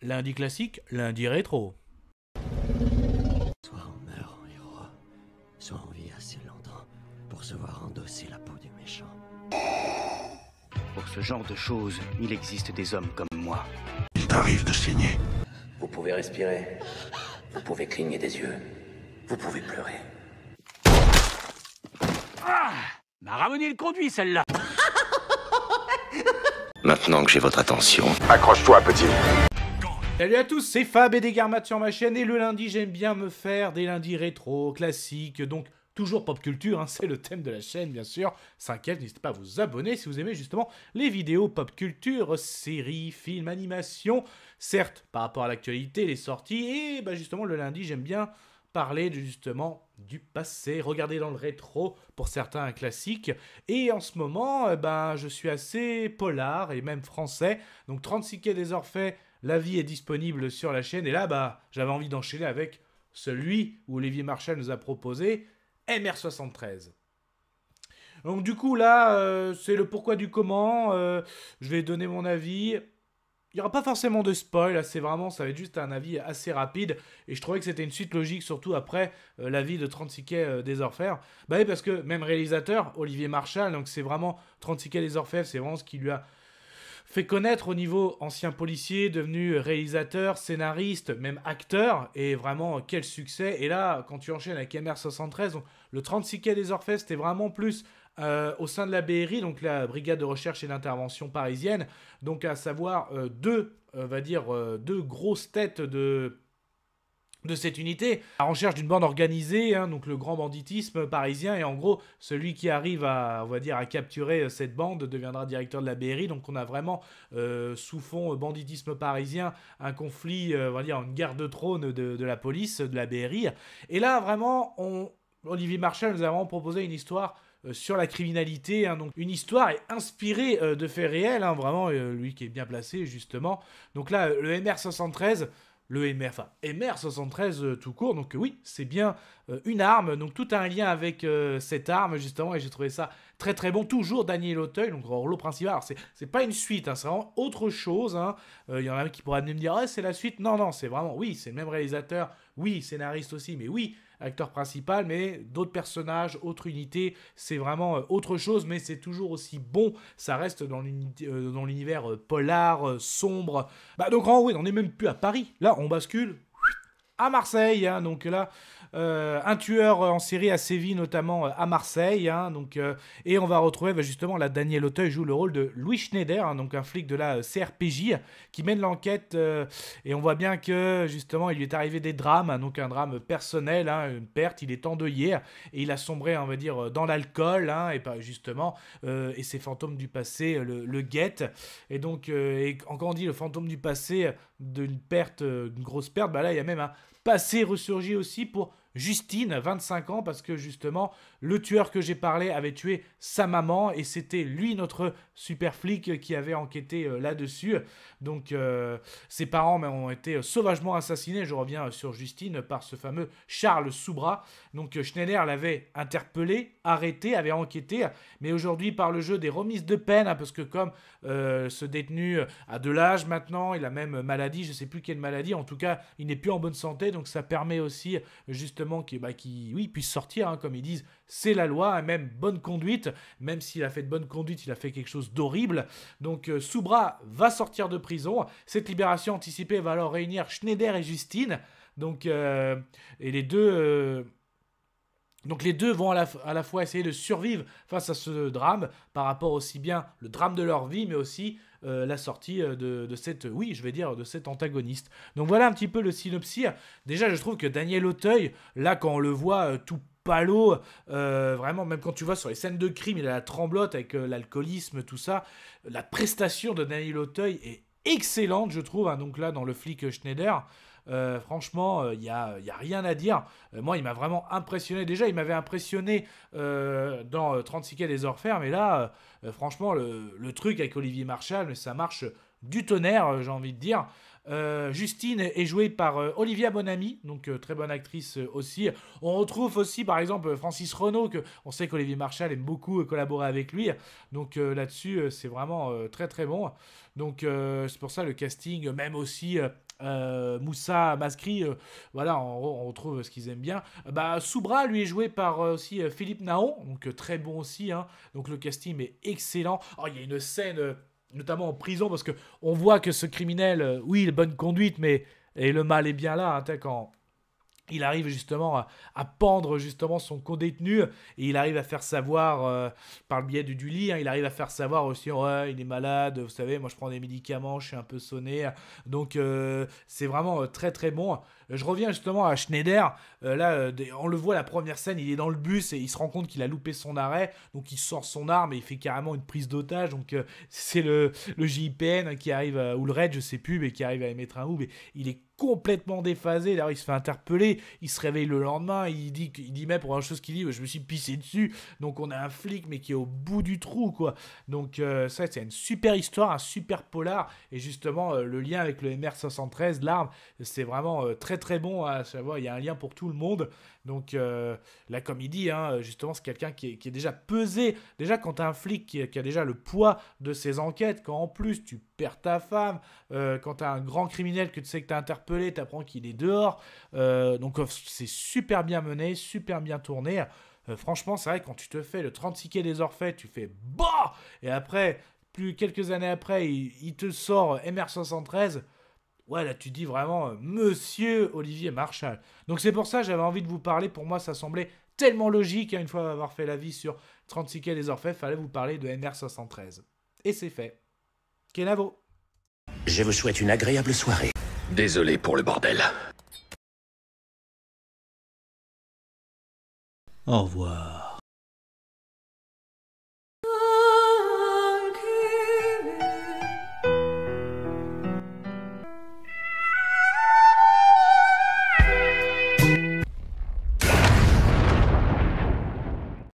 lundi classique, lundi rétro. Soit on meurt en héros, soit on vit assez longtemps pour se voir endosser la peau du méchant. Pour ce genre de choses, il existe des hommes comme moi. Il t'arrive de saigner. Vous pouvez respirer, vous pouvez cligner des yeux, vous pouvez pleurer. Ah, m'a ramené le conduit celle-là. Maintenant que j'ai votre attention, Accroche-toi, petit. Salut à tous, c'est Fab et des Garmates sur ma chaîne. Et le lundi, j'aime bien me faire des lundis rétro, classiques, donc toujours pop culture, hein, c'est le thème de la chaîne bien sûr. 5ème, n'hésitez pas à vous abonner si vous aimez justement les vidéos pop culture, séries, films, animations. Certes, par rapport à l'actualité, les sorties, et bah, justement le lundi, j'aime bien parler justement du passé, regarder dans le rétro pour certains un classique. Et en ce moment, ben, je suis assez polar et même français. Donc 36 quais des Orphées, la vie est disponible sur la chaîne. Et là, bah, j'avais envie d'enchaîner avec celui où Olivier Marchal nous a proposé MR73. Donc du coup là, c'est le pourquoi du comment. Je vais donner mon avis. Il n'y aura pas forcément de spoil, là, c'est vraiment, ça va être juste un avis assez rapide, et je trouvais que c'était une suite logique, surtout après l'avis de 36 quais des Orfèvres. Bah oui, parce que même réalisateur, Olivier Marchal, donc c'est vraiment 36 quais des Orfèvres, c'est vraiment ce qui lui a fait connaître au niveau ancien policier, devenu réalisateur, scénariste, même acteur, et vraiment quel succès. Et là, quand tu enchaînes avec MR73, donc, le 36 quais des Orfèvres, c'était vraiment plus au sein de la BRI, donc la Brigade de Recherche et d'Intervention parisienne, donc à savoir deux grosses têtes de cette unité, à recherche d'une bande organisée, hein, donc le grand banditisme parisien, et en gros, celui qui arrive à, on va dire, à capturer cette bande deviendra directeur de la BRI, donc on a vraiment, sous fond banditisme parisien, un conflit, on va dire, une guerre de trône de la police, de la BRI, et là, vraiment, Olivier Marchal nous a vraiment proposé une histoire sur la criminalité, hein, donc une histoire est inspirée de faits réels, hein, vraiment, lui qui est bien placé, justement, donc là, le MR73, MR73 tout court, donc oui, c'est bien une arme, donc tout a un lien avec cette arme, justement, et j'ai trouvé ça très très bon, toujours Daniel Auteuil, donc en rôle principal, alors c'est pas une suite, hein, c'est vraiment autre chose, hein. Y en a qui pourraient venir me dire, ah, c'est la suite, non, c'est vraiment, oui, c'est le même réalisateur, oui, scénariste aussi, mais oui, acteur principal, mais d'autres personnages, autre unité, c'est vraiment autre chose, mais c'est toujours aussi bon, ça reste dans l'univers polar, sombre. Bah donc en oui, on n'est même plus à Paris, là on bascule à Marseille, hein, donc là, un tueur en série a sévi notamment à Marseille, hein, donc, et on va retrouver justement, là, Daniel Auteuil joue le rôle de Louis Schneider, hein, donc un flic de la CRPJ qui mène l'enquête, et on voit bien que justement il lui est arrivé des drames, hein, donc un drame personnel, hein, une perte, il est endeuillé, et il a sombré, on va dire, dans l'alcool, hein, et pas justement, et ses fantômes du passé le guettent, et donc, et quand on dit le fantôme du passé, d'une perte, une grosse perte, bah là il y a même un passé ressurgi aussi pour Justine, 25 ans, parce que justement, le tueur que j'ai parlé avait tué sa maman, et c'était lui, notre super flic, qui avait enquêté là-dessus. Donc, ses parents ont été sauvagement assassinés, je reviens sur Justine, par ce fameux Charles Soubra. Donc, Schneider l'avait interpellé, arrêté, avait enquêté, mais aujourd'hui, par le jeu des remises de peine, hein, parce que comme ce détenu a de l'âge maintenant, il a même maladie, je ne sais plus quelle maladie, en tout cas, il n'est plus en bonne santé, donc ça permet aussi, justement, qu'il puisse sortir, hein, comme ils disent, c'est la loi, hein, même bonne conduite, même s'il a fait de bonne conduite, il a fait quelque chose d'horrible. Donc Soubra va sortir de prison. Cette libération anticipée va alors réunir Schneider et Justine. Donc, et les deux... Donc les deux vont à la fois essayer de survivre face à ce drame, par rapport aussi bien le drame de leur vie, mais aussi la sortie de cette, oui, je vais dire, de cet antagoniste. Donc voilà un petit peu le synopsis. Déjà, je trouve que Daniel Auteuil, là, quand on le voit tout palo, vraiment, même quand tu vois sur les scènes de crime, il a la tremblote avec l'alcoolisme, tout ça, la prestation de Daniel Auteuil est excellente, je trouve, hein, donc là, dans le flic Schneider. Franchement, il y a rien à dire. Moi, il m'a vraiment impressionné. Déjà, il m'avait impressionné dans 36 quais des Orfèvres, mais là, franchement, le truc avec Olivier Marchal, ça marche du tonnerre, j'ai envie de dire. Justine est jouée par Olivia Bonamy, donc très bonne actrice aussi. On retrouve aussi par exemple Francis Renaud, que on sait qu'Olivier Marchal aime beaucoup collaborer avec lui, donc là-dessus c'est vraiment très très bon. Donc c'est pour ça le casting, même aussi Moussa Maskri, voilà, on retrouve ce qu'ils aiment bien. Soubra, lui, est joué par aussi Philippe Naon, donc très bon aussi, hein. Donc le casting est excellent. Oh, il y a une scène, notamment en prison, parce que on voit que ce criminel, oui, il a bonne conduite, mais et le mal est bien là, hein, quand il arrive justement à pendre justement son co-détenu et il arrive à faire savoir par le biais du lit, hein, il arrive à faire savoir aussi, ouais, il est malade, vous savez, moi je prends des médicaments, je suis un peu sonné, donc c'est vraiment très très bon. Je reviens justement à Schneider, on le voit la première scène, il est dans le bus et il se rend compte qu'il a loupé son arrêt, donc il sort son arme et il fait carrément une prise d'otage, donc c'est le JIPN qui arrive, ou le RAID, je sais plus, mais qui arrive à émettre un ou, mais il est complètement déphasé, d'ailleurs il se fait interpeller, il se réveille le lendemain, il dit même pour une chose qu'il dit, je me suis pissé dessus, donc on a un flic mais qui est au bout du trou, quoi. Donc ça c'est une super histoire, un super polar, et justement le lien avec le MR73, l'arme, c'est vraiment très très bon à savoir, il y a un lien pour tout le monde. Donc là, comme il dit, hein, justement, c'est quelqu'un qui est déjà pesé. Déjà, quand t'as un flic qui a déjà le poids de ses enquêtes, quand en plus tu perds ta femme, quand t'as un grand criminel que tu sais que t'as interpellé, t'apprends qu'il est dehors. Donc c'est super bien mené, super bien tourné. Franchement, c'est vrai, quand tu te fais le 36 quai des Orfèvres, tu fais bah! Et après, quelques années après, il te sort MR73. Ouais, là, tu dis vraiment Monsieur Olivier Marchal. Donc, c'est pour ça que j'avais envie de vous parler. Pour moi, ça semblait tellement logique. Hein, une fois avoir fait l'avis sur 36 quai des Orfèvres, fallait vous parler de MR73. Et c'est fait. Kenavo. Je vous souhaite une agréable soirée. Désolé pour le bordel. Au revoir.